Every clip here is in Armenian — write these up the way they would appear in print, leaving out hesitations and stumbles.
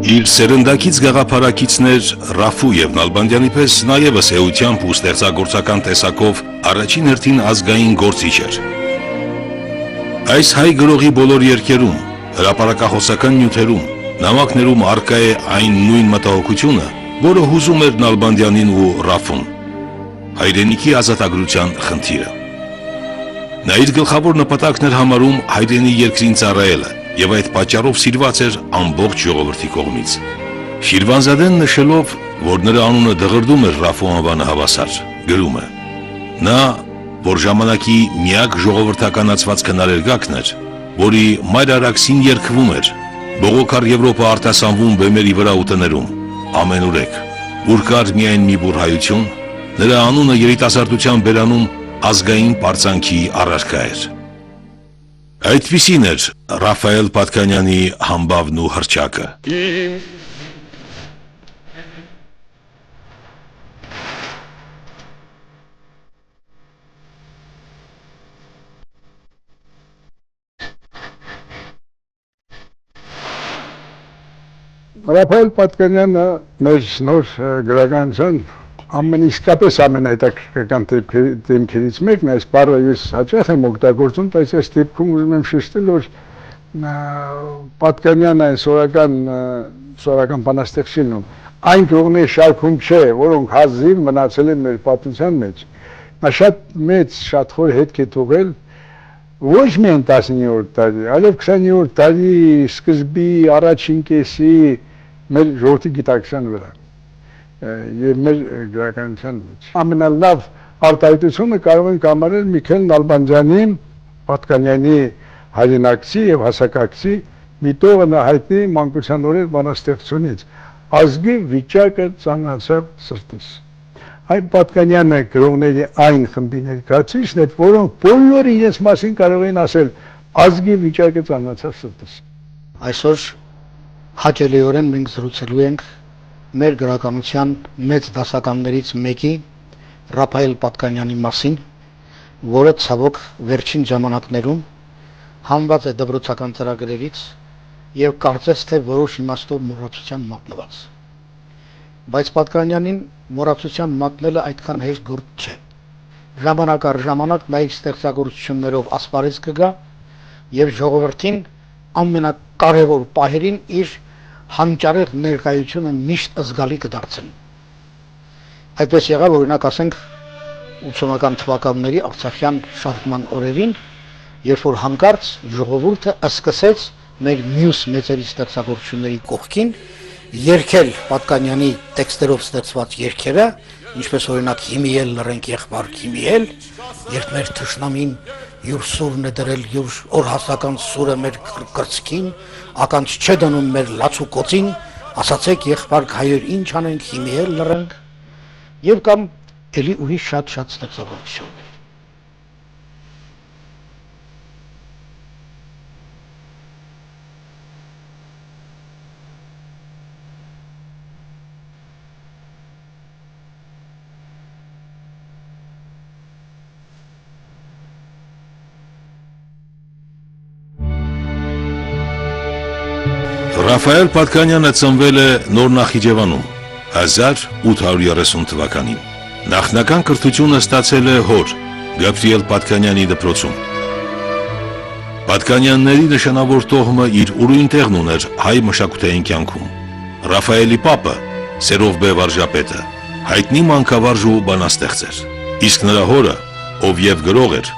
Իր սերնդակից գաղափարակիցներ Ռաֆու և Նալբանդյանի պես նաև էությամբ ու ստեղծագործական տեսակով առաջին հերթին ազգային գործիչ էր։ Այս հայ գրողի բոլոր երգերում, հրապարակախոսական նյութերում, նամակներում առկա է այն նույն մտահոգությունը, որը հուզում էր Նալբանդյանին ու Ռաֆուն՝ հայրենիքի ազատագրության խնդիրը։ Նա իր գլխավոր նպատակն էր համարում հայրենի երկրին ծառայելը և այդ պատճառով սիրված էր ամբողջ ժողովրդի կողմից։ Շիրվանզադեն նշելով, որ նրա անունը դղրդում էր Ռաֆու անվանը հավասար, գրում է. նա, որ ժամանակի միակ ժողովրդականացված քնարերգակն էր, որի մայրարաքսին երգվում էր, բողոքար Եվրոպա արտասանվում բեմերի վրա ու տներում, ամենուրեք, ուր կար միայն մի բուռ հայություն, նրա անունը երիտասարդության բերանում ազգային պարծանքի առարկա էր։ Այդպիսին էր Ռաֆայել Պատկանյանի համբավն ու հռչակը։ Ռաֆայել Պատկանյանը մեր նոր գրականության իսկապես ամենահետաքրքրական դեմքերից մեկն է, այս բառը ես հաճախ եմ օգտագործում, բայց այս դեպքում ուզում եմ շեշտել, որ Պատկանյանը այն սորական բանաստեղծ չի լինում, այն գրողների շարքում չէ, որոնք հազիվ մնացել են մեր պատմության մեջ։ Նա շատ մեծ, շատ խոր հետք է թողել ոչ միայն 19-րդ դարի, այլև 20-րդ դարի սկզբի առաջին կեսի մեր ժողովրդի գիտակցության վրա և մեր գրականության մեջ։ Ամենալավ արտահայտությունը կարող ենք համարել Միքայել Նալբանդյանի Պատկանյանի հայրենակցի և հասակակցի միտողը նա հայտնի մանկության օրեր բանաստեղծությունից ազգի վիճակը ծանրացավ սրտիս։ Այն Պատկանյանը գրողների այն խմբի ներկայացուցիչն էր, որոնք բոլորը իրենց մասին կարող էին ասել ազգի վիճակը ծանրացավ սրտիս։ Այսօր հաճելիորեն մենք զրուցելու ենք մեր գրականության մեծ դասականներից մեկի Ռաֆայել Պատկանյանի մասին, որը ցավոք վերջին ժամանակներում հանված է դպրոցական ծրագրերից և կարծես թե որոշ իմաստով մոռացության մատնված։ Բայց Պատկանյանին մոռացության մատնելը այդքան հեշտ գործ չէ։ Ժամանակ առ ժամանակ նա իր ստեղծագործություններով ասպարեզ կգա և ժողովրդին ամենակարևոր պահերին իր հանճարեղ ներկայությունը միշտ զգալի կդարձնի։ Այդպես եղավ, օրինակ ասենք 80-ական թվականների արցախյան շարժման օրերին, երբ որ հանկարծ ժողովուրդը սկսեց մեր մյուս մեծերի ստեղծագործությունների կողքին երգել Պատկանյանի տեքստերով ստեղծված երգերը, ինչպես օրինակ «Հիմի էլ լռենք եղբայր, հիմի էլ», երբ մեր թշնամին յուր սուրն է դրել յուր օրհասական սուրը մեր կրծքին, ականջ չէ դնում մեր լացուկոցին, ասացեք եղբայր հայեր ինչ անենք, հիմի էլ լռենք, և կամ էլի ուրիշ շատ ստեղծագործություն։ Ռաֆայել Պատկանյանը ծնվել է Նոր Նախիջևանում 1830 թվականին։ Նախնական կրթությունը ստացել է հոր Գաբրիել Պատկանյանի դպրոցում։ Պատկանյանների նշանավոր տոհմը իր ուրույն տեղն ուներ հայ մշակութային կյանքում։ Ռաֆայելի պապը, Սերով վարժապետը, հայտնի մանկավարժ ու բանաստեղծ էր, իսկ նրա հորը, ով և գրող էր,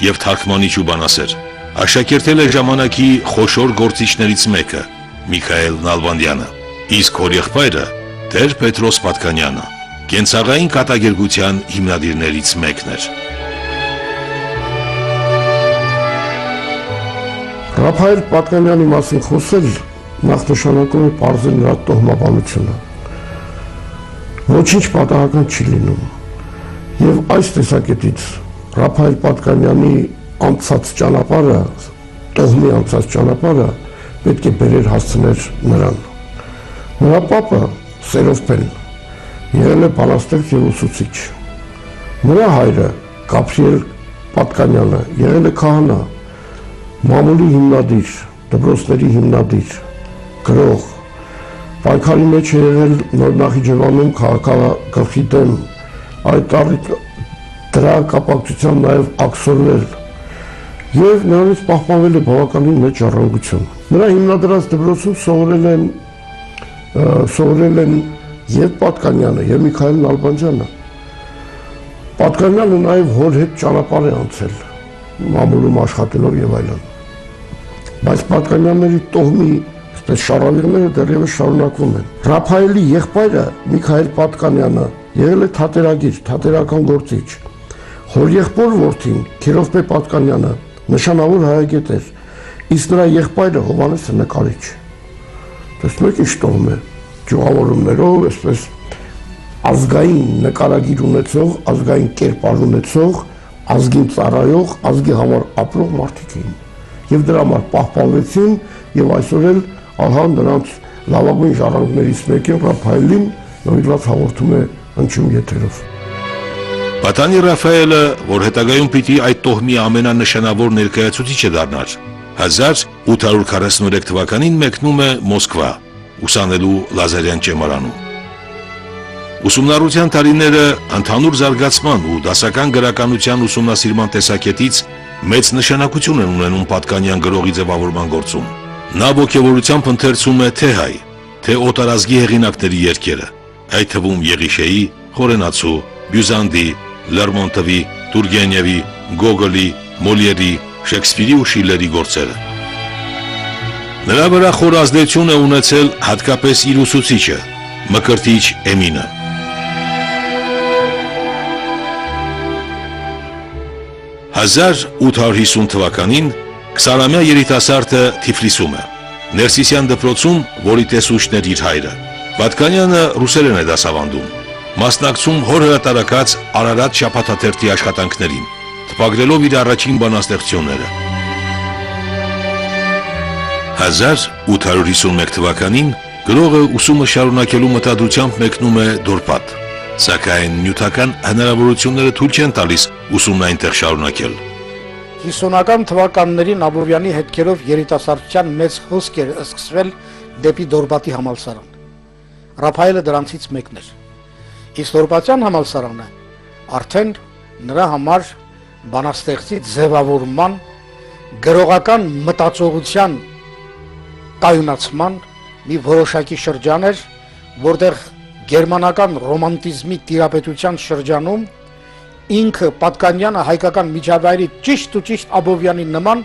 և թարգմանիչ ու բանասեր, աշակերտել է ժամանակի խոշոր գործիչներից մեկը՝ Միքայել Նալբանդյանը, իսկ հոր եղբայրը Տեր Պետրոս Պատկանյանը, կենցաղային կատակերգության հիմնադիրներից մեկն էր։ Ռաֆայել Պատկանյանի մասին խոսել նախնշանակում է պարզել նրա տոհմաբանությունը։ Ոչինչ պատահական չի լինում։ Եվ այս տեսակետից Ռաֆայել Պատկանյանի անցած ճանապարհը, տոհմի անցած ճանապարհը պետք է բերեր հասցներ նրան։ Նրա պապը Սերովբեն եղել է բանաստեղծ և ուսուցիչ։ Նրա հայրը Գաբրիել Պատկանյանը եղել է քահանա, մամուլի հիմնադիր, դպրոցների հիմնադիր, գրող, Պայքարի մեջ է եղել Նոր Նախիջևանում քաղաքագլխի դեմ, այդ դրա կապակցությամբ նաև աքսորվել եւ նրանից պահպանվել է բավականին մեծ ժառանգություն։ Նրա հիմնադրած դպրոցում սովորել են եւ Պատկանյանը եւ Միքայել Նալբանդյանը։ Պատկանյանը նաև հոր հետ ճանապարհ է անցել, մամուլում աշխատելով եւ այլն։ Բայց Պատկանյանների տոհմի շարավիղները դեռևս շարունակվում են։ Ռափայելի եղբայրը Միքայել Պատկանյանը եղել է թատերագիր, թատերական գործիչ։ Հոր եղբոր որդին Քիրովպե Պատկանյանը նշանավոր հայագետ էր, իսկ նրա եղբայրը Հովհաննեսը նկարիչ։ Տեսնում եք ինչ տոհմ է, ճյուղավորումներով, այսպես ազգային նկարագիր ունեցող, ազգային կերպար ունեցող, ազգին ծառայող, ազգի համար ապրող մարդիկ էին։ Եվ դրա համար պահպանվեցին եւ այսօր էլ ահա նրանց լավագույն ժառանգներից մեկին Ռափայելին նվիրված հաղորդում է հնչում եթերով։ Պատանի Ռաֆայելը, որ հետագայում պիտի այդ տոհմի ամենանշանավոր ներկայացուցիչը դառնար, 1843 թվականին մեկնում է Մոսկվա, ուսանելու Լազարյան ճեմարանում։ Ուսումնառության տարիները ընդհանուր զարգացման ու դասական գրականության ուսումնասիրման տեսակետից մեծ նշանակություն են ունենում Պատկանյան գրողի ձևավորման գործում։ Նա ոգևորությամբ ընթերցում է թե հայ, թե օտարազգի հեղինակների երգերը, այդ թվում Եղիշեի, Խորենացու, Բյուզանդի, Լերմոնտովի, Տուրգենևի, Գոգոլի, Մոլիերի, Շեքսպիրի ու Շիլլերի գործերը։ Նրա վրա խոր ազդեցություն է ունեցել հատկապես իր ուսուցիչը, Մկրտիչ Էմինը։ «1850 թվականին 20-ամյա երիտասարդը Թիֆլիսում է, Ներսիսյան դպրոցում, որի տեսուչն էր իր հայրը։ Պատկանյանը ռուսերեն է դասավանդում, մասնակցում հոր հրատարակած Արարատ շաբաթաթերթի աշխատանքներին, տպագրելով իր առաջին բանաստեղծությունները։ 1851 թվականին գրողը ուսումը շարունակելու մտադրությամբ մեկնում է Դորպատ, սակայն նյութական հնարավորությունները թույլ չեն տալիս ուսումն այնտեղ շարունակել։ 50-ական թվականներին Աբովյանի հետքերով երիտասարդության մեծ հոսք էր սկսվել դեպի Դորպատի համալսարան։ Ռափայելը դրանցից մեկն էր։ Իսկ Դորպատյան համալսարանը արդեն նրա համար բանաստեղծի ձևավորման, գրողական մտածողության կայունացման մի որոշակի շրջան էր, որտեղ գերմանական ռոմանտիզմի տիրապետության շրջանում ինքը Պատկանյանը հայկական միջավայրի ճիշտ ու ճիշտ Աբովյանի նման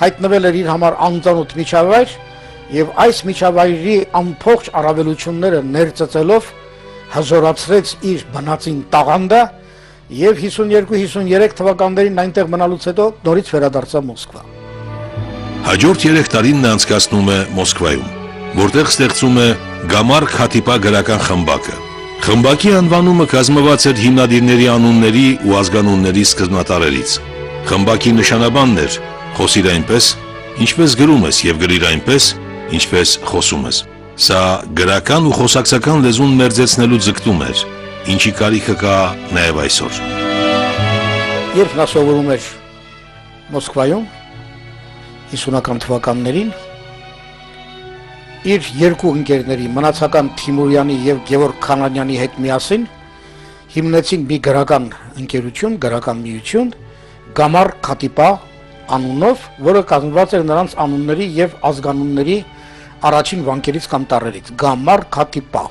հայտնվել էր իր համար անծանոթ միջավայր եւ այս միջավայրի ամբողջ առավելությունները ներծծելով հզորացրեց իր բնածին տաղանդը եւ 52-53 թվականներին այնտեղ մնալուց հետո նորից վերադարձավ Մոսկվա։ Հաջորդ 3 տարին նա անցկացնում է Մոսկվայում, որտեղ ստեղծում է Գամար Խաթիպա գրական խմբակը։ Խմբակի անվանումը կազմված էր հիմնադիրների անունների ու ազգանունների սկզբնատարերից։ Խմբակի նշանաբանն էր «Խոսիր այնպես, ինչպես գրում ես եւ գրիր այնպես, ինչպես խոսում ես»։ Սա գրական ու խոսակցական լեզուն մերձեցնելու ձգտում էր, ինչի կարիքը կա նաեւ այսօր։ Երբ նա սովորում էր Մոսկվայում 50-ական թվականներին իր երկու ընկերների Մնացական Թիմուրյանի եւ Գևորգ Քանանյանի հետ միասին հիմնեցին մի գրական ընկերություն, գրական միություն Գամար Խաթիպա անունով, որը կազմված էր նրանց անունների եւ ազգանունների առաջին վանքերից կամ տառերից։ Գամար Խաթիպա։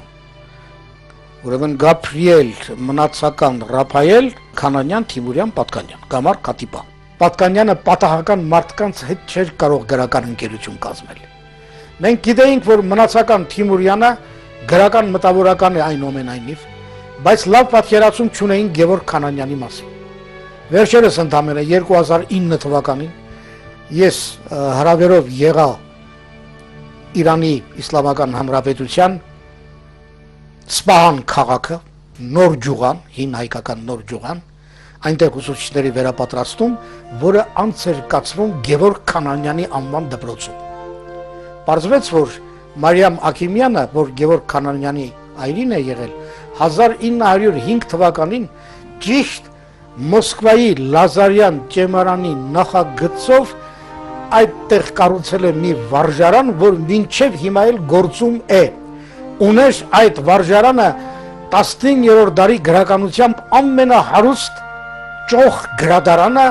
Ուրեմն Գաբրիել, Մնացական, Ռափայել, Քանանյան, Թիմուրյան, Պատկանյան։ Գամար Խաթիպա։ Պատկանյանը պատահական մարդկանց հետ չէր կարող գրական ընկերություն կազմել։ Մենք գիտեինք, որ Մնացական Թիմուրյանը գրական մտավորական է այնուամենայնիվ, բայց լավ պատկերացում չունեին Գևորգ Քանանյանի մասին։ Վերջերս ընդամենը 2009 թվականին ես հրավերով եղա Իրանի Իսլամական Հանրապետության Սպահան քաղաքը, նոր ջուղան, հին հայկական նոր ջուղան, այնտեղ ուսուցիչների վերապատրաստում, որը անց էր կացվում Գևորգ Քանանյանի անվան դպրոցում։ Պարզվեց, որ Մարիամ Աքիմյանը, որ Գևորգ Քանանյանի այրին է եղել, 1905 թվականին ճիշտ Մոսկվայի Լազարյան ճեմարանի նախագծով այդտեղ կառուցել է մի վարժարան, որ մինչև հիմա էլ գործում է։ ուներ այդ վարժարանը 19-րդ դարի գրականությամբ ամենահարուստ ճոխ գրադարանը,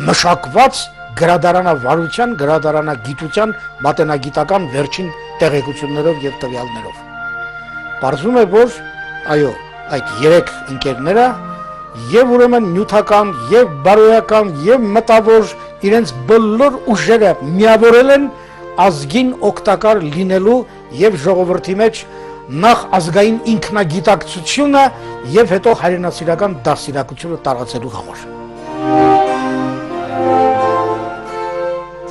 մշակված գրադարանավարության, գրադարանագիտության, մատենագիտական վերջին տեղեկություններով եւ տվյալներով։ Պարզվում է, որ այո, այդ երեք ընկերները եւ ուրեմն նյութական, եւ բարոյական, եւ մտավոր իրենց բոլոր ուժերը միավորել են ազգին օգտակար լինելու եւ ժողովրդի մեջ նախ ազգային ինքնագիտակցությունը եւ հետո հայրենասիրական դասիրակությունը տարածելու համար։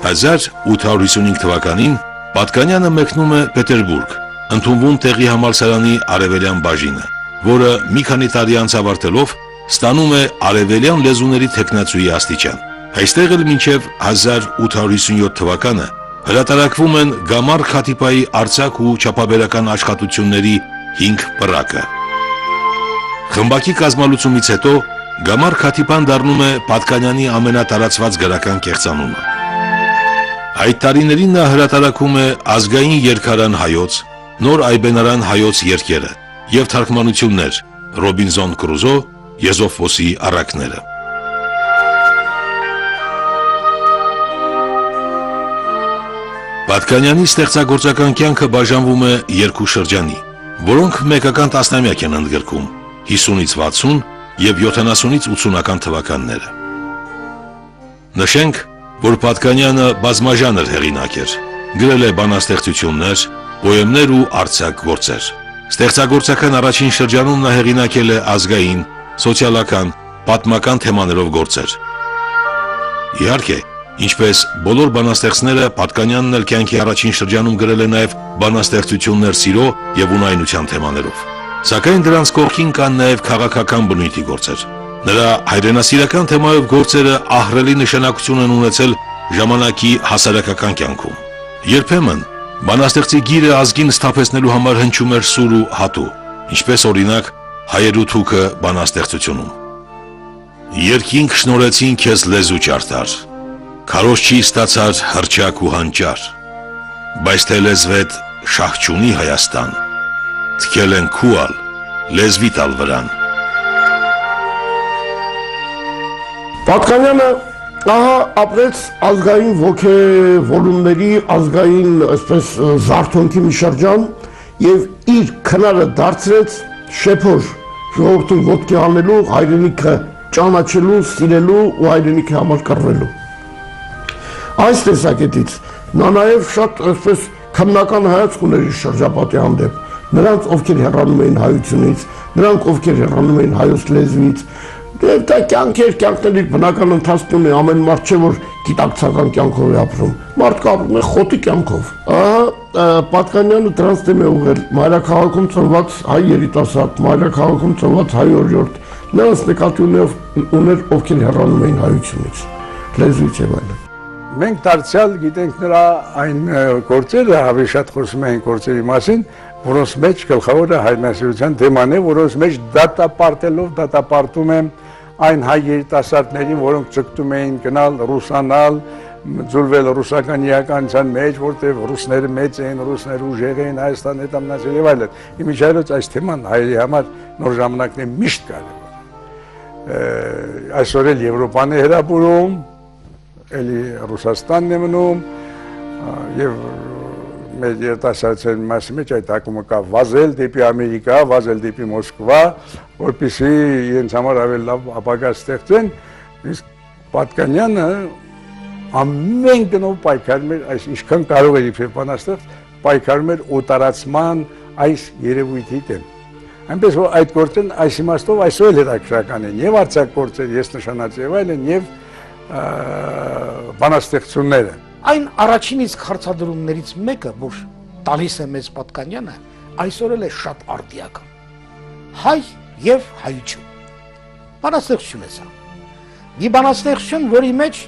1855 թվականին Պատկանյանը մեկնում է Պետերբուրգ, ընդունվում տեղի համալսարանի արևելյան բաժինը, որը մի քանի տարի անց ավարտելով ստանում է արևելյան լեզուների թեկնածուի աստիճան։ Այստեղ էլ մինչև 1857 թվականը հրատարակվում են Գամար Խաթիպայի արձակ ու չափաբերական աշխատությունների 5 պռակը։ Խմբակի կազմալուծումից հետո Գամար Խաթիպան դառնում է Պատկանյանի ամենատարածված գրական կեղծանունը։ Այդ տարիներին նա հրատարակում է ազգային երգարան հայոց, նոր այբենարան հայոց երգերը եւ թարգմանություններ Ռոբինզոն Կրուզո, Եզոֆոսի առակները։ Պատկանյանի ստեղծագործական կյանքը բաժանվում է երկու շրջանի, որոնք մեկական տասնամյակ են ընդգրկում՝ 50-ից 60 եւ 70-ից 80-ական թվականները։ Նշենք, որ Պատկանյանը բազմաժանր հեղինակ էր, գրել է բանաստեղծություններ, պոեմներ ու արձակ գործեր։ Ստեղծագործական առաջին շրջանում նա հեղինակել է ազգային, սոցիալական, պատմական թեմաներով գործեր։ Իհարկե, ինչպես բոլոր բանաստեղծները, Պատկանյանն էլ կյանքի առաջին շրջանում գրել է նաև բանաստեղծություններ սիրո եւ ունայնության թեմաներով։ Սակայն դրանց կողքին կան նաև քաղաքական բնույթի գործեր։ Նրա հայրենասիրական թեմայով գործերը ահռելի նշանակություն են ունեցել ժամանակի հասարակական կյանքում։ Երբեմն բանաստեղծի գիրը ազգին սթափեցնելու համար հնչում էր սուր ու հատու, ինչպես օրինակ Հայերու թուքը բանաստեղծությունում։ Երկինք շնորհեցին քեզ լեզու ճարտար, քարոզ չի ստացար հրճակ ու հանճար, բայց թե լեզվետ շահ չունի Հայաստան, թքել են քուալ, լեզվի տալ վրան։ Պատկանյանը ահա ապրեց ազգային ոգևորումների, ազգային այսպես զարթոնքի մի շրջան եւ իր քնարը դարձրեց շեփոր ժողովրդին ոտքի անելու, հայրենիքը ճանաչելու, սիրելու ու հայրենիքի համար կռվելու։ Այս տեսակետից նա նաեւ շատ այսպես քննական հայացք ուներ իր շրջապատի հանդեպ, նրանց ովքեր հեռանում էին հայությունից, նրանք ովքեր հեռանում էին հայոց լեզվից։ Դա կյանքների բնական ընթացքում է, ամեն մարդ չէ, որ գիտակցական կյանքով է ապրում, մարդը ապրում է խոտի կյանքով։ Ահա Պատկանյանը դրանց դեմ է ուղղել մայրաքաղաքում ծնված հայ երիտասարդ, մայրաքաղաքում ծնված հայ օրիորդ, նրանց նկատի ուներ, ովքեր հեռանում էին հայությունից, լեզվից եւ այլն։ Մենք դարձյալ գիտենք նրա այն գործերը, ավելի շատ խոսում ենք գործերի մասին, որոնց մեջ գլխավորը հայրենասիրության թեման է, որոնց մեջ դատապարտում եմ այն հայ երիտասարդներին, որոնք ճգտում էին գնալ ռուսանալ, ձուլվել ռուսական իրականության մեջ, որտեղ ռուսները մեծ էին, ռուսները ուժեղ էին, Հայաստանը հետամնացել եւ այլն։ Իմիջիայլոց այս թեման հայերի համար նոր ժամանակներում միշտ կարևոր։ Այսօր էլ Եվրոպան է հրապուրում, էլի Ռուսաստանն է մնում եւ մեր երիտասարդների մասի մեջ այդ ակումը կա վազել դեպի Ամերիկա, վազել դեպի Մոսկվա, որպեսզի իրենց համար ավելի լավ ապագա ստեղծեն, իսկ Պատկանյանը ամեն գնով պայքարում էր, այս ինչքան կարող էր իբր բանաստեղծ, պայքարում էր օտարացման այս երևույթի դեմ։ Այնպես որ այդ գործերն այս իմաստով այսօր էլ հետաքրքրական են, եւ արձակ գործեր, ես նշանացի եւ այլն, եւ բանաստեղծությունները։ Այն առաջին իսկ հարցադրումներից մեկը, որ տալիս է մեզ Պատկանյանը, այսօր էլ է շատ արդիական։ Հայ եւ հայություն։ Բանաստեղծություն է սա։ Մի բանաստեղծություն, որի մեջ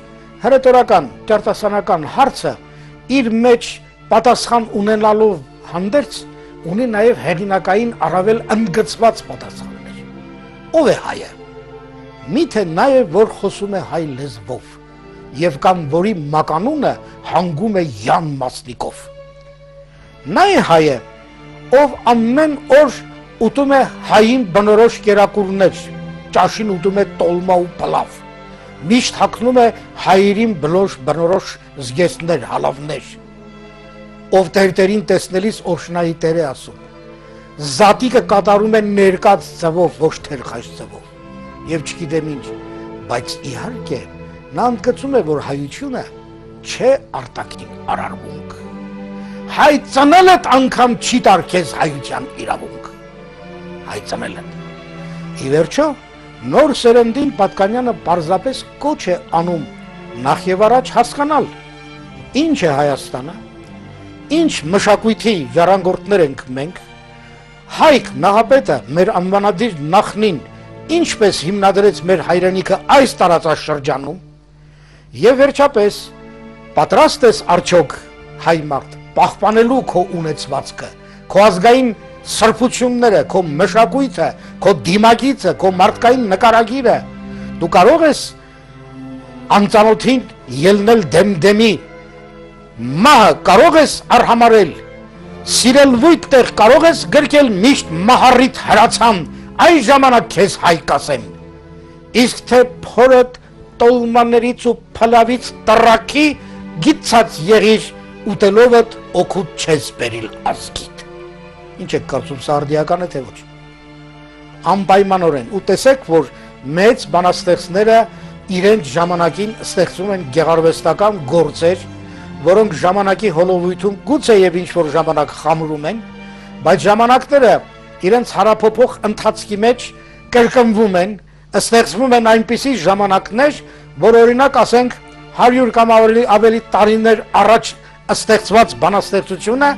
հրետորական, ճարտասանական հարցը իր մեջ պատասխան ունենալով հանդերձ ունի նաև հեղինակային առավել ընդգծված պատասխաններ։ Ով է հայը։ Միթե նաև որ խոսում է հայ լեզվով եւ կամ որի մականունը հանգում է Յան Մասնիկով։ Նա է հայը, ով ամեն օր ուտում է հային բնորոշ կերակուրներ, ճաշին ուտում է տոլմա ու փլավ, միշտ հագնում է հայերին բնորոշ զգեստներ, հալավներ, ով տերտերին տեսնելիս օշնայի տեր է ասում, զատիկը կատարում է ներկած ձևով, ոչ թերխաշ ձևով, եւ չգիտեմ ինչ, բայց իհարկե նա ընդգծում է, որ հայությունը չէ արտաքին արարմունք, հայ ծնելդ անգամ չի տար քեզ հայության իրավունք, հայ ծնելդ։ Ի վերջո, նոր սերնդին Պատկանյանը պարզապես կոչ է անում նախ եւ առաջ հասկանալ, ինչ է Հայաստանը, ինչ մշակույթի ժառանգորդներ ենք մենք, Հայք Նահապետը մեր անվանադիր նախնին ինչպես հիմնադրեց մեր հայրենիքը այս տարածաշրջանում, եւ վերջապես պատրաստ ես արդյոք հայ մարդ պահպանելու քո ունեցվածքը, քո ազգային սրբությունները, քո մշակույթը, քո դիմագիծը, քո մարդկային նկարագիրը, դու կարող ես անծանոթին ելնել դեմդեմի, մահը կարող ես արհամարել, սիրել վույթ տեղ կարող ես գրկել միշտ մահառիթ հրացան, այս ժամանակ քեզ հայ կասեմ, իսկ թե փորդ տոլմաներից ու փլավից տրակի գիծած եղիր ուտելովդ օգուտ չես բերիլ ազգիդ։ Ինչ եք կարծում, սա արդիական է թե ոչ։ Անպայմանորեն, ու տեսեք, որ մեծ բանաստեղծները իրենց ժամանակին ստեղծում են գեղարվեստական գործեր, որոնք ժամանակի հոլովույթում գուցե եւ ինչ-որ ժամանակ խամրում են, բայց ժամանակները իրենց հարափոփող ընթացքի մեջ կրկնվում են, ստեղծվում են այնպիսի ժամանակներ, որ օրինակ ասենք 100 կամ ավելի տարիներ առաջ ստեղծված բանաստեղծությունը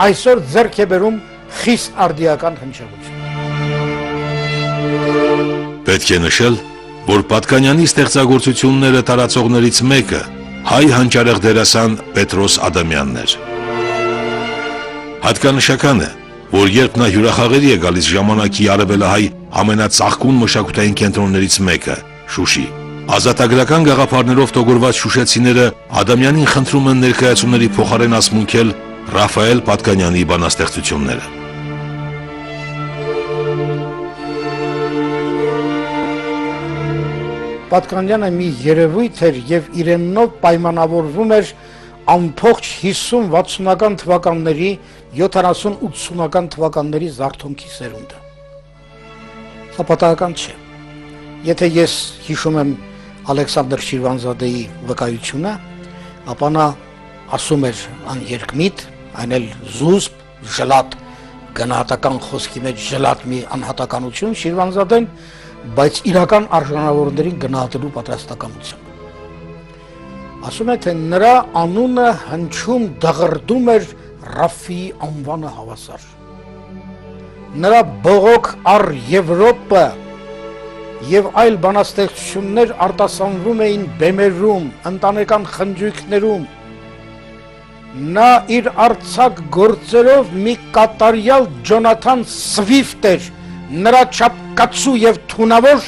այսօր ձեռք է բերում խիստ արդիական հնչեղություն։ Պետք է նշել, որ Պատկանյանի ստեղծագործությունները տարածողներից մեկը հայ հանճարեղ դերասան Պետրոս Ադամյանն էր։ Հատկանշական է, որ երբ նա հյուրախաղերի է գալիս ժամանակի արևելահայ ամենածաղկուն մշակութային կենտրոններից մեկը՝ Շուշի, ազատագրական գաղափարներով տոգորված շուշեցիները Ադամյանին խնդրում են ներկայացումների փոխարեն ասմունքել Ռաֆայել Պատկանյանի բանաստեղծությունները։ Պատկանյանը մի երևույթ էր եւ իրենով պայմանավորվում էր ամբողջ 50-60-ական թվականների, 70-80-ական թվականների զարթոնքի սերունդը։ Սա պատահական չէ։ Եթե ես հիշում եմ Ալեքսանդր Շիրվանզադեի վկայությունը, ապա նա ասում էր աներկմիտ, այն էլ զուսպ, ժլատ, գնահատական խոսքի մեջ ժլատ մի անհատականություն Շիրվանզադեն, բայց իրական արժանավորներին գնահատելու պատրաստակամությամբ։ Ասում է, թե նրա անունը հնչում դղրդում էր Ռաֆիի անվանը հավասար։ Նրա բողոք առ Եվրոպը եւ այլ բանաստեղծություններ արտասանվում էին բեմերում, ընտանեկան խնջույքներում։ Նա իր արձակ գործերով մի կատարյալ Ջոնաթան Սվիֆտ էր, նրա չափ կացու եւ թունավոր,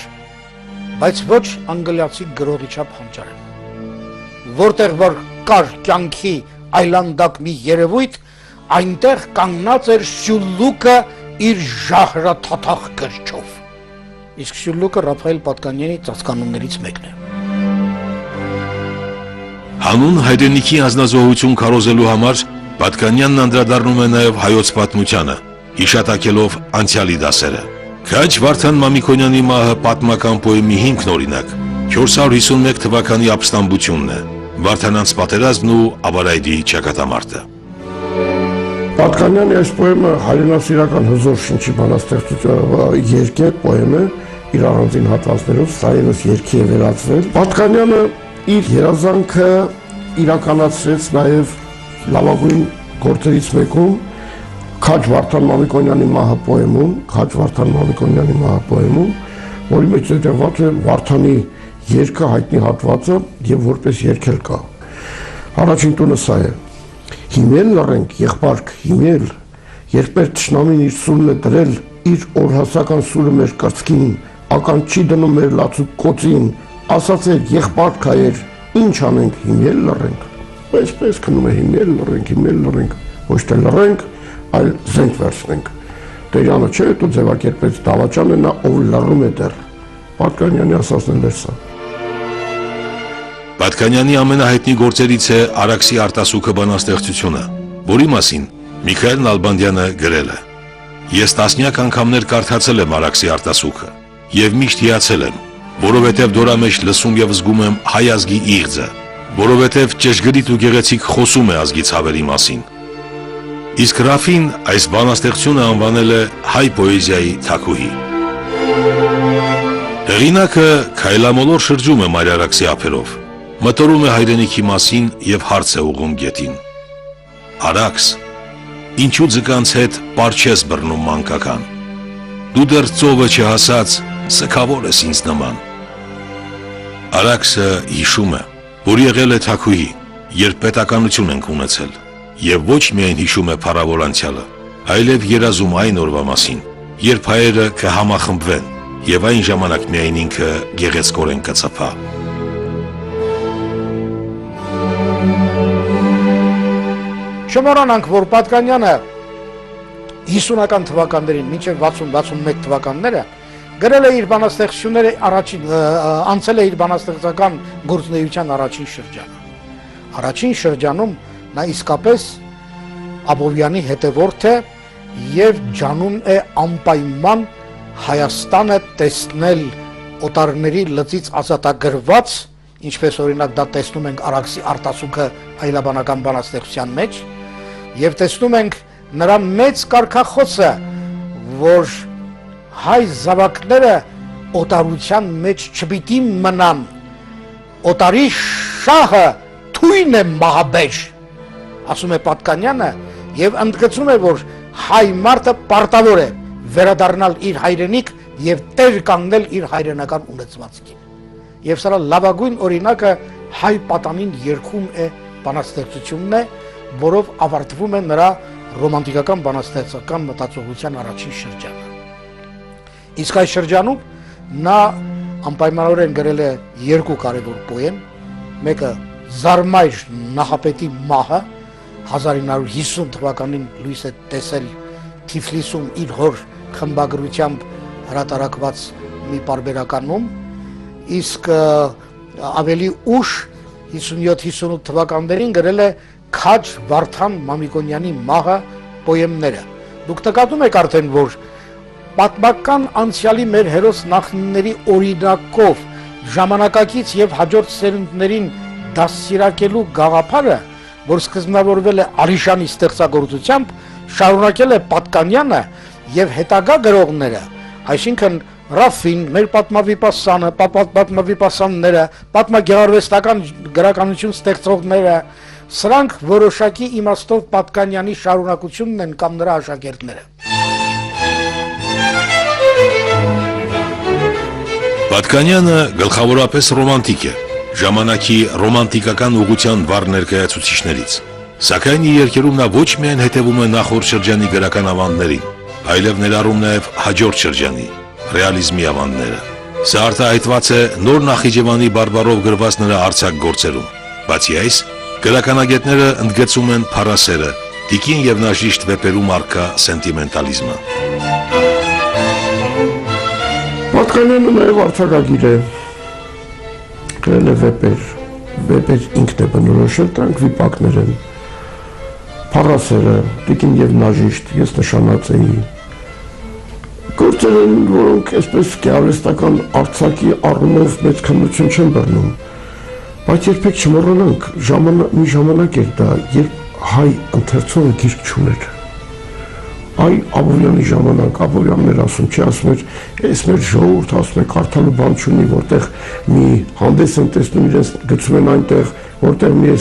բայց ոչ անգլիացի գրողի չափ հանճարեղ։ Որտեղ որ կար կյանքի այլանդակ մի երևույթ, այնտեղ կանգնած էր Շուլլուկը իր ժահրաթաթախ գրչով։ Իսկ Շուլլուկը Ռաֆայել Պատկանյանի ծածկանուններից մեկն է։ Հանուն հայրենիքի անձնազոհություն քարոզելու համար Պատկանյանն անդրադառնում է նաև հայոց պատմությանը, հիշատակելով անցյալի դասերը։ Քաջ Վարդան Մամիկոնյանի մահը պատմական պոեմի հիմքն օրինակ 451 թվականի ապստամբությունն է, Վարդանանց պատերազմն ու Աբարայդի ճակատամարտը։ Պատկանյանի այս պոեմը հայրենասիրական հզոր շնչի բանաստեղծությունը երկետ պոեմ է, իր առանձին հատվածներով, սա ևս երգի է վերածվել։ Պատկանյանը իր երազանքը իրականացրեց նաև լավագույն գործերից մեկում Քաջ Վարդան Մամիկոնյանի մահը պոեմում, որի մեջ դրված է Վարդանի երգը հայտնի հատվածը եւ որպես երգ էլ կա։ Առաջին տունը սա է. Հիմել լռենք, եղբայրք, հիմել, երբեր թշնամին իր սուրն է դրել, իր օրհասական սուրը մեր կրծքին, ական չի դնում մեր լացուկ կոծին, ասացեք եղբայրք հայեր, ինչ անենք, հիմել լռենք։ Այսպես քնում է հիմել լռենք, ոչ թե լռենք, այլ զենք վերցնենք։ Տերյանը չէ, դու ձևակերպեց դավաճանը, նա ով լռում է դեռ։ Պատկանյանի ասածն էր սա։ Պատկանյանի ամենահայտնի գործերից է Արաքսի արտասուքը բանաստեղծությունը, որի մասին Միքայել Նալբանդյանը գրել է. Ես տասնյակ անգամներ կարդացել եմ Արաքսի արտասուքը եւ միշտ հիացել եմ, որովհետեւ դրա մեջ լսում եւ զգում եմ հայ ազգի իղձը, որովհետեւ ճշգրիտ ու գեղեցիկ խոսում է ազգի ցավերի մասին։ Իսկ Ռաֆին այս բանաստեղծությունը անվանել է հայ պոեզիայի թագուհի։ Հեղինակը քայլամոլոր շրջում է Մարիա Արաքսի ափերով, մտորում է հայրենիքի մասին եւ հարց է ուղղում գետին։ Արաքս, ինչու ձկանց հետ պարչես բռնում մանկական։ Դու դեռ ծովը չհասած սքավոր ես ինձ նման։ Արաքսը հիշում է, որ եղել է թագուհի, երբ պետականություն ենք ունեցել, եւ ոչ միայն հիշում է փառավոր անցյալը, այլև երազում այն օրվա մասին, երբ հայերը կհամախմբվեն, եւ այն ժամանակ միայն ինքը գեղեցկորեն կծփա։ Չմոռանանք, որ Պատկանյանը 50-ական թվականներին մինչև 60-61 թվականները գրել է իր բանաստեղծությունները անցել է իր բանաստեղծական գործունեության առաջին շրջանը։ Առաջին շրջանում նա իսկապես Աբովյանի հետևորդ է եւ ջանում է անպայման Հայաստանը տեսնել օտարների լծից ազատագրված, ինչպես օրինակ դա տեսնում ենք Արաքսի արտասուքը այլաբանական բանաստեղծության մեջ, եւ տեսնում ենք նրա մեծ կարգախոսը, որ հայ զավակները օտարության մեջ չպիտի մնան, օտարի շահը թույն է մահաբեժ, ասում է Պատկանյանը, եւ ընդգծում է, որ հայ մարդը պարտավոր է վերադառնալ իր հայրենիք եւ տեր կանգնել իր հայրենական ունեցվածքին։ Եվ սրա լավագույն օրինակը հայ պատանին երգում է բանաստեղծությունն է, որով ավարտվում է նրա ռոմանտիկական բանաստեղծական մտածողության առաջին շրջանը։ Իսկ այս շրջանում նա անպայմանորեն գրել է երկու կարևոր պոեմ, մեկը Զարմայր Նահապետի մահը 1950 թվականին լույս է տեսել Թիֆլիսում իր հոր խմբագրությամբ հրատարակված մի պարբերականում, իսկ ավելի ուշ 57-58 թվականներին գրել է Քաջ Վարդան Մամիկոնյանի մահը պոեմները։ Դուք նկատում եք արդեն, որ պատմական անցյալի մեր հերոս նախնիների օրինակով ժամանակակից եւ հաջորդ սերունդներին դաստիարակելու գաղափարը, որ սկզբնավորվել է Արիշանի ստեղծագործությամբ, շարունակել է Պատկանյանը եւ հետագա գրողները, այսինքն Ռաֆին, մեր պատմավիպասանը, պատմավիպասանները, պատմագեղարվեստական գրականություն ստեղծողները, սրանք որոշակի իմաստով Պատկանյանի շարունակությունն են կամ նրա աշակերտները։ Պատկանյանը գլխավորապես ռոմանտիկ է, ժամանակի ռոմանտիկական ուղղության վառ ներկայացուցիչներից, սակայն իր երգերում նա ոչ միայն հետևում է նախորդ շրջանի գրական ավանդներին, այլև ներառում նաև հաջորդ շրջանի ռեալիզմի ավանդները։ Սա արտահայտված է նոր Նախիջևանի բարբառով գրված նրա արձակ գործերում։ Բացի այս, գրականագետները ընդգծում են փառասերը, Տիկին եւ Նաժիշտ վեպերում առկա սենտիմենտալիզմը։ Պատկանյանը նաև արձակագիր է, գրել է վեպեր ինքն է բնորոշել, դրանք վիպակներ են, փառասերը, Տիկին եւ Նաժիշտ, ես նշանած էի, գործեր են, որոնք այսպես գեղարվեստական արձակի առումով մեծ քննություն չեն բռնում, բայց երբեք չմոռանանք, մի ժամանակ էր դա, երբ հայ ընթերցողը գիրք չուներ։ Այ Աբովյանի ժամանակ, Աբովյանն էր ասում, չի ասում էր, այս մեր ժողովուրդ ասում է կարդալու բան չունի, որտեղ մի հանդես են տեսնում իրենց գցում են այնտեղ, որտեղ մի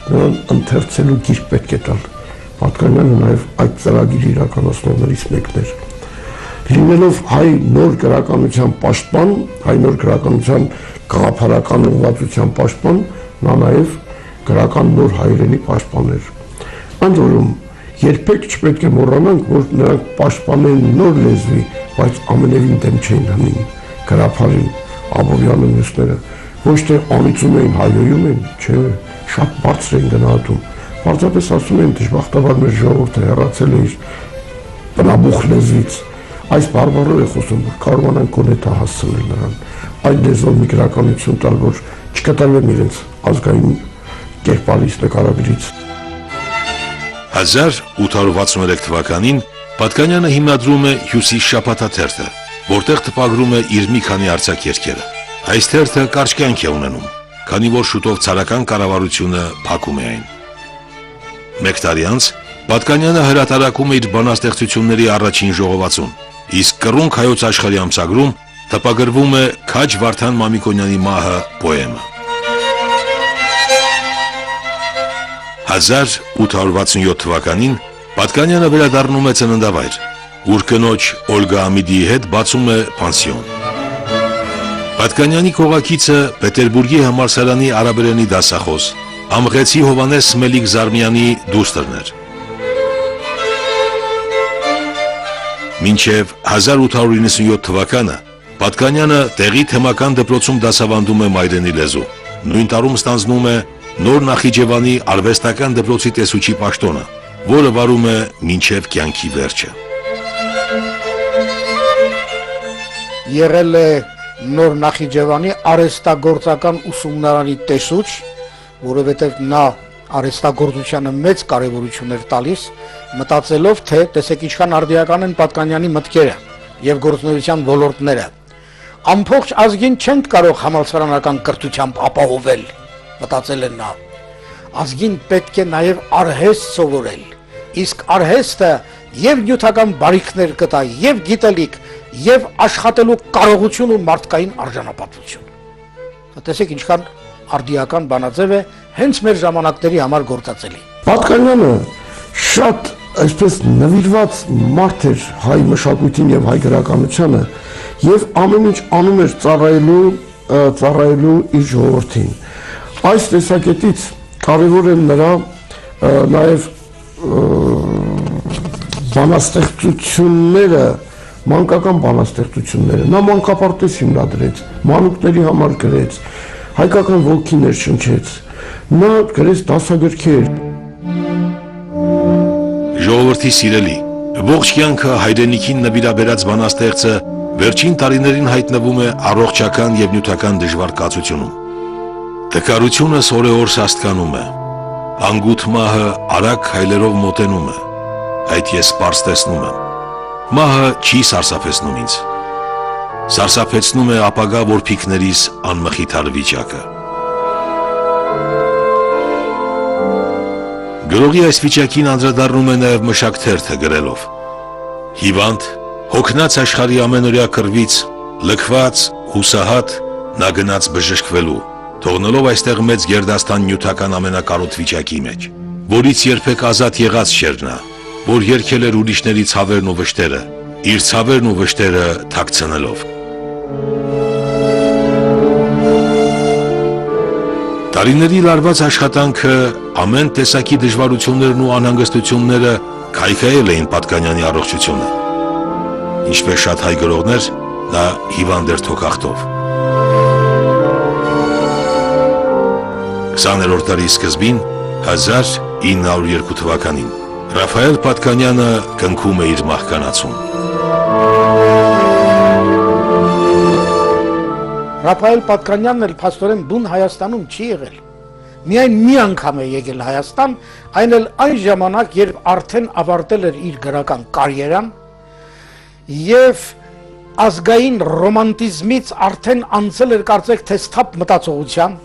նրան ընթերցելու գիրք պետք է տալ։ Պատկանյանը նաև այդ ծրագիրը իրականացնողներից մեկն էր։ Լինելով հայ նոր գրականության պաշտպան, հայ նոր գրականության գաղափարական ուղղվածության պաշտպան, նա նաև գրական նոր հայրենի պաշտպան էր։ Ընդ որում երբեք չպետք է մոռանանք, որ նրանք պաշտպանել նոր լեզվի, բայց ամենևին դեմ չէին հնին, գրափարին, Աբովյանը մյուսները, ոչ թե անիծում էին, հայոյում էին, չէ, շատ բարձր էին գնահատում, Պարզապես ասում են, դժբախտաբար մեր ժողովուրդը հեռացել է իր բնաբուխ լեզվից։ Այս բարբառով է խոսում, որ կարողանան կոնետա հասցնել նրան, այդ լեզվով մի գրականություն տալ, որ չկատարվեն իրենց ազգային կերպարից, նկարագրից։ 1863 թվականին Պատկանյանը հիմնադրում է Հյուսիս շաբաթաթերթը, որտեղ տպագրում է իր մի քանի արձակ երգերը։ Այս թերթը կարճ կյանք է ունենում, քանի որ շուտով ցարական կառավարությունը փակում է այն։ Մեկ տարի անց Պատկանյանը հրատարակում է իր բանաստեղծությունների առաջին ժողովածուն, իսկ Կռունկ հայոց աշխարհի ամսագրում տպագրվում է Քաջ Վարդան Մամիկոնյանի մահը պոեմը։ 1867 թվականին Պատկանյանը վերադառնում է ծննդավայր, ուր կնոջ Օլգա Ամիդիի հետ բացում է պանսիոն։ Պատկանյանի կողակիցը Պետերբուրգի համալսարանի արաբերենի դասախոս, ամղեցի Հովանես Մելիք Զարմյանի դուստրն էր։ Մինչև 1897 թվականը Պատկանյանը տեղի թեմական դպրոցում դասավանդում է մայրենի լեզու։ Նույն տարում ստանձնում է Նոր Նախիջևանի արվեստական դպրոցի տեսուչի պաշտոնը, որը վարում է մինչև կյանքի վերջը։ Եղել է Նոր Նախիջևանի արհեստագործական ուսումնարանի տեսուչ, որովհետև նա արհեստագործությանը մեծ կարևորություն էր տալիս, մտածելով, թե տեսեք ինչքան արդիական են Պատկանյանի մտքերը եւ գործունեության ոլորտները։ Ամբողջ ազգին չենք կարող համալսարանական կրթությամբ ապահովել, մտածել է նա։ Ազգին պետք է նաև արհեստ սովորել, իսկ արհեստը եւ նյութական բարիքներ կտա, եւ գիտելիք, եւ աշխատելու կարողություն ու մարդկային արժանապատվություն։ Տեսեք ինչքան արդիական բանաձև է հենց մեր ժամանակների համար գործածելի։ Պատկանյանը շատ այսպես նվիրված մարդ էր հայ մշակույթին եւ հայ գրականությանը եւ ամեն ինչ անում էր ծառայելու իր ժողովրդին։ Այս տեսակետից կարևոր են նրա նաեւ բանաստեղծությունները, մանկական բանաստեղծությունները։ Նա մանկապարտեզ հիմնադրեց, մանուկների համար գրեց, հայկական ոգիներ շնչեց, նա գրեց դասագրքեր։ Ժողովրդի սիրելի, ողջ կյանքը հայրենիքին նվիրաբերած բանաստեղծը վերջին տարիներին հայտնվում է առողջական եւ նյութական դժվար կացությունում։ Տկարությունը սորեոր սաստկանում է, անգութ մահը արագ հայլերով մոտենում է, այդ ես պարզ տեսնում եմ։ Մահը չի սարսափեցնում ինձ, սարսափեցնում է ապագա որփիքներիս անմխիթար վիճակը։ Գրողի այս վիճակին անդրադառնում է նաև Մշակ թերթը գրելով. Հիվանդ, հոգնած աշխարհի ամենօրյա կռվից, լքված, հուսահատ, նա գնաց բժշկվելու, թողնելով այստեղ մեծ գերդաստան նյութական ամենակարոտ վիճակի մեջ, որից երբեք ազատ եղած չէր նա, որ երգել էր ուրիշների ցավերն ու վշտերը, իր ցավերն ու վշտերը թաքցնելով։ Տարիների լարված աշխատանքը, ամեն տեսակի դժվարություններն ու անհանգստությունները քայքայել էին Պատկանյանի առողջությունը։ Ինչպես շատ հայ գրողներ, նա հիվանդ էր թոքախտով։ 20-րդ դարի սկզբին, 1902 թվականին, Ռաֆայել Պատկանյանը կնքում է իր մահկանացուն։ Ռաֆայել Պատկանյանն էլ փաստորեն բուն Հայաստանում չի եղել։ Միայն մի անգամ է եկել Հայաստան, այն էլ այն ժամանակ, երբ արդեն ավարտել էր իր գրական կարիերան եւ ազգային ռոմանտիզմից արդեն անցել էր կարծեք թե սթափ մտածողության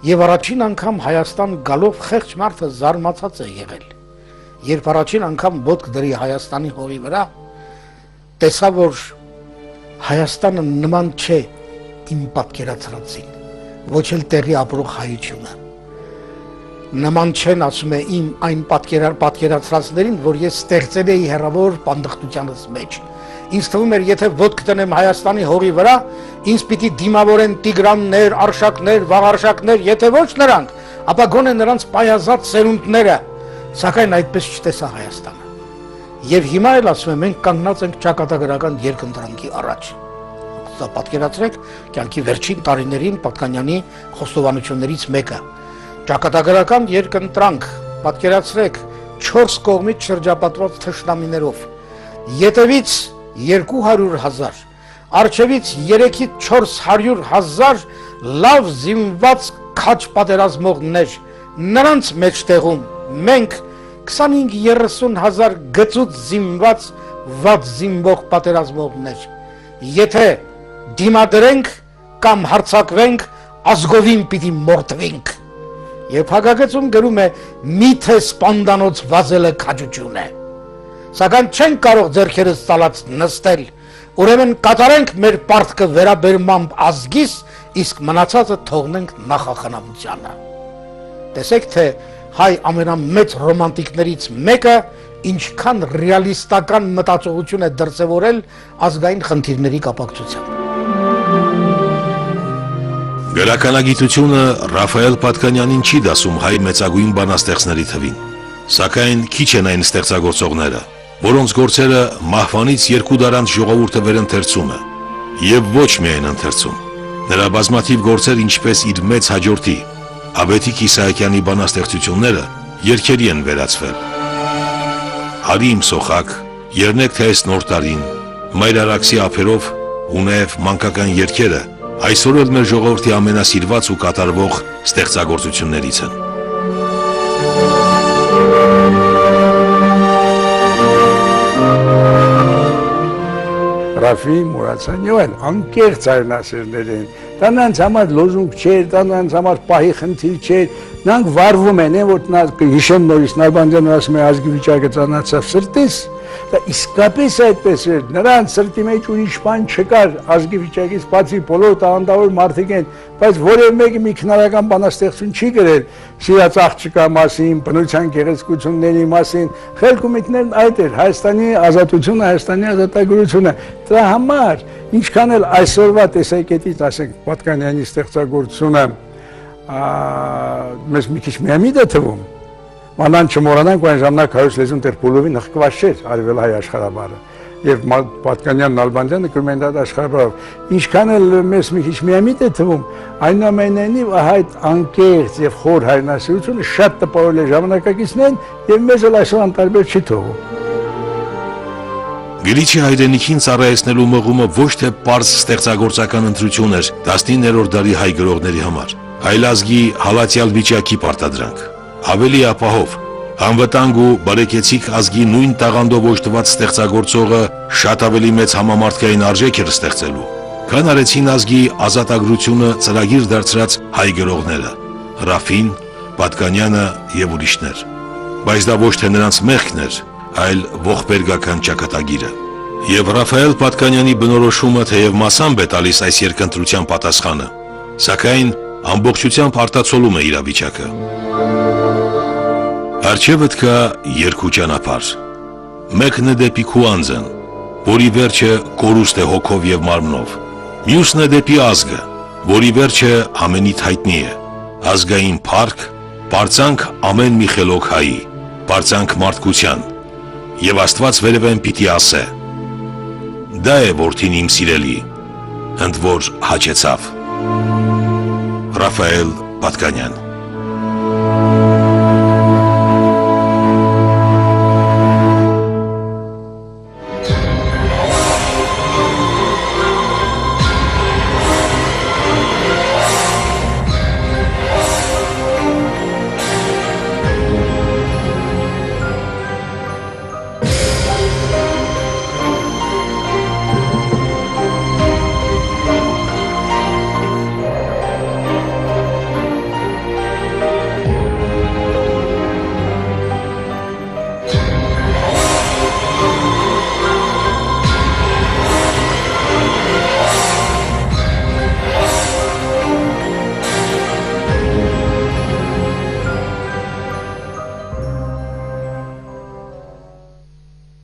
եւ առաջին անգամ Հայաստան գալով խեղճ մարդը զարմացած է եղել։ Երբ առաջին անգամ ոտք դրի Հայաստանի հողի վրա, տեսա, որ Հայաստանը նման չէ իմ պատկերացրածին, ոչ էլ տեղի ապրող հայությունը։ Նման չեն, ասում է, իմ այն պատկերացրածներին, որ ես ստեղծել էի հեռավոր պանդխտությանս մեջ։ Ինձ թվում էր, եթե ոտք տնեմ Հայաստանի հողի վրա, ինձ պիտի դիմավորեն տիգրաններ, արշակներ, վաղարշակներ, եթե ոչ նրանք, ապա գոնե նրանց պայազած սերունդները, սակայն այդպես չտեսա Հայաստանը։ Եվ հիմա էլ ասում եմ, մենք կանգնած ենք ճակատագրական երկընտրանքի առաջ։ Պատկերացրեք, կյանքի վերջին տարիներին Պատկանյանի խոստովանություններից մեկը։ Ճակատագրական երկընտրանք, Պատկերացրեք 4 կողմից շրջապատված թշնամիներով, ետևից 200,000, առջևից 3-ից 400,000 լավ զինված քաջ պատերազմողներ, նրանց մեջտեղում մենք 25-30,000 գծուց զինված վատ զինվող պատերազմողներ, եթե դիմադրենք կամ հարձակվենք, ազգովին պիտի մորթվենք։ Եվ փակագծում գրում է միթե սպանդանոց վազելը քաջություն է։ Սակայն չենք կարող ձեռքերս ծալած նստել, ուրեմն կատարենք մեր պարտքը վերաբերմամբ ազգիս, իսկ մնացածը թողնենք նախախնամությանը։ Տեսեք, թե հայ ամենամեծ ռոմանտիկներից մեկը ինչքան ռեալիստական մտածողություն է դրսևորել ազգային խնդիրների կապակցությամբ։ Գրականագիտությունը Ռաֆայել Պատկանյանին չի դասում հայ մեծագույն բանաստեղծների թվին, սակայն քիչ են այն ստեղծագործողները, որոնց գործերը մահվանից 2 դարանց ժողովուրդը վերընթերցում է, եւ ոչ միայն ընթերցում։ Նրա բազմաթիվ գործեր, ինչպես իր մեծ հաջորդի Ավետիք Իսահակյանի բանաստեղծությունները, երգերի են վերածվել։ Արի իմ սոխակ, եռնեք թե այս նոր տարին, մայրարաքսի ափերով ու նաև մանկական երգերը այսօր էլ մեր ժողովրդի ամենասիրված ու կատարվող ստեղծագործություններից են։ Ռաֆի Մուրադսանյան անկեղծ այրնասերներ են, դա նրանց համար լոզունգ չէր, դա նրանց համար պահի խնդիր չէր, նրանք վարվում են, որ հիշեմ նորից Նալբանդյանը ասում է ազգի վիճակը ծանրացավ սրտից, դա իսկապես այդպես էր, նրանց սրտի մեջ ուրիշ բան չկար ազգի վիճակից բացի, բոլոր տաղանդավոր մարդիկ են, բայց որևէ մեկը մի քնարական բանաստեղծություն չի գրել սիրած աղջկա մասին, բնության գեղեցկությունների մասին, խելքումիկներն այդ էր, Հայաստանի ազատությունը, Հայաստանի ազատագրությունը, դրա համար ինչքան էլ այսօրվա տեսակետից, ասենք, Պատկանյանի ստեղծագործությունը մեզ մի քիչ միամիտ է թվում, մանան չմոռանանք, որ այն ժամանակ հայոց լեզուն դեռ բոլորովին հղկված չէր արևելահայ աշխարհաբարը, եւ Պատկանյանն, Նալբանդյանը գրում են դա աշխարհաբարով, ինչքան էլ մեզ մի քիչ միամիտ է թվում, այնուամենայնիվ այդ անկեղծ եւ խոր հայրենասիրությունը շատ տպավորել է ժամանակակիցներին եւ մեզ էլ այսօր անտարբեր չի թողում։ Գրիչի հայրենիքին ծառայեցնելու մղումը ոչ թե պարզ ստեղծագործական ընտրություն էր 19-րդ դարի հայ գրողների համար, այլ ազգի հալածյալ վիճակի պարտադրանք, ավելի ապահով, անվտանգ ու բարեկեցիկ ազգի նույն տաղանդով օժտված ստեղծագործողը շատ ավելի մեծ համամարտկային արժեք էր ստեղծելու, քան արեցին ազգի ազատագրությունը ծրագիր դարձրած հայ գրողները, Ռաֆին, Պատկանյանը եւ ուրիշներ, բայց դա ոչ թե նրանց մեղքն էր, այլ ողբերգական ճակատագիրը։ Եվ Ռաֆայել Պատկանյանի բնորոշումը թեև մասամբ է տալիս այս երկընտրության պատասխանը, սակայն ամբողջությամբ արտացոլում է իրավիճակը։ Առջևդ կա երկու ճանապարհ։ Մեկն է դեպի քու անձն, որի վերջը կորուստ է հոգով եւ մարմնով։ Մյուսն է դեպի ազգը, որի վերջը ամենիդ հայտնի է։ Ազգային փառք, պարծանք ամեն մի խելոք հայի, պարծանք մարդկության։ Եվ Աստված վերևեն պիտի ասե. դա է որդին իմ սիրելի, ընդ որ հաճեցավ։ Ռաֆայել Պատկանյան։